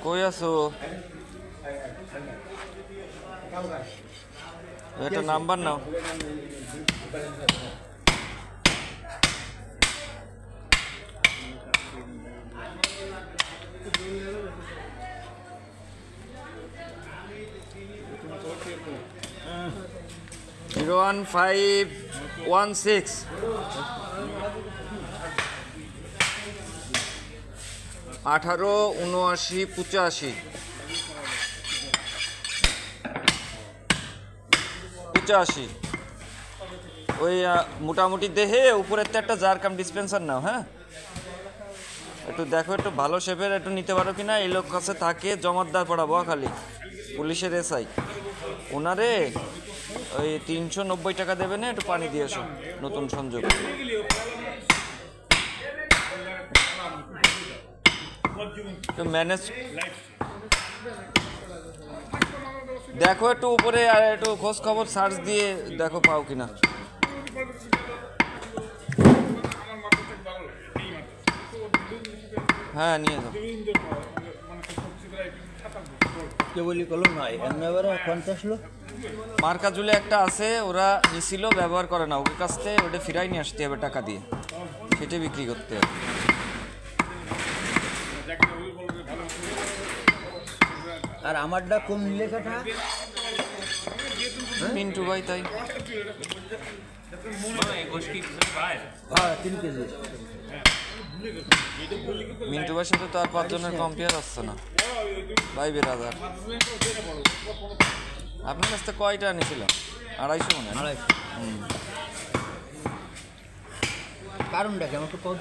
কই আছো? এটা নাম্বার নাও। জিরো 1516 18 79 85 ওই মোটামুটি দেহে উপরের তো একটা জারকাম ডিসপেন্সার নাও। হ্যাঁ, একটু দেখো, একটু ভালো শেপের একটু নিতে পারো কিনা। এই লোক কাছে থাকে জমাদ্দার পড়া খালি পুলিশের এসআই, ওনারে ওই 390 টাকা দেবে না, একটু পানি দিয়ে এসো, নতুন সংযোগ। ম্যানেজ দেখো একটু উপরে, আর একটু খোঁজ খবর সার্চ দিয়ে দেখো পাও কিনা। হ্যাঁ, নিয়ে যাও। মার্কা জুলে একটা আছে, ওরা নিছিল, ব্যবহার করে না, ওকে কাছ থেকে ওটা ফিরাই নিয়ে আসতে হবে টাকা দিয়ে, সেটা বিক্রি করতে হবে। আর আমারটা কম লেখাটা মিন্টু ভাই, তাই 3 কেজি। মিন্টু ভাইয়ের সাথে তো আর 5 জনের কম্পেয়ার আসছে না ভাই বেরাদার। আপনার কাছ থেকে কয়টা নিয়েছিলাম? 250 মনে হয়। 250। কারণটা কি আমাকে কত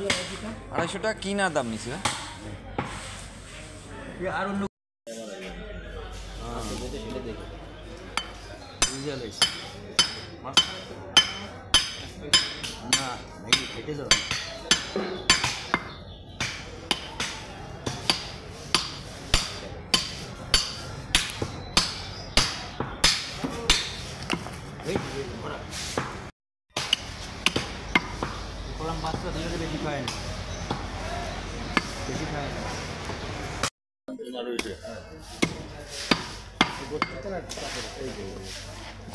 250 টাকা কিনা দাম নিছি। আর অন্য না ফেটে যাবে। বাচ্চা দিলে বেশি খায় না, বেশি খায় না।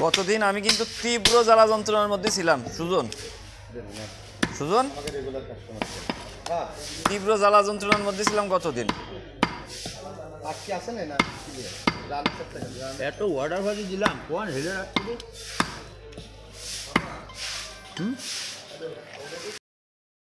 গতদিন আমি কিন্তু তীব্র জ্বালা যন্ত্রণার মধ্যে ছিলাম। সুজন তীব্র জ্বালা যন্ত্রণার মধ্যে ছিলাম গতদিন। এত অর্ডার ভাজি দিলাম, কোন হেলে রাখছি।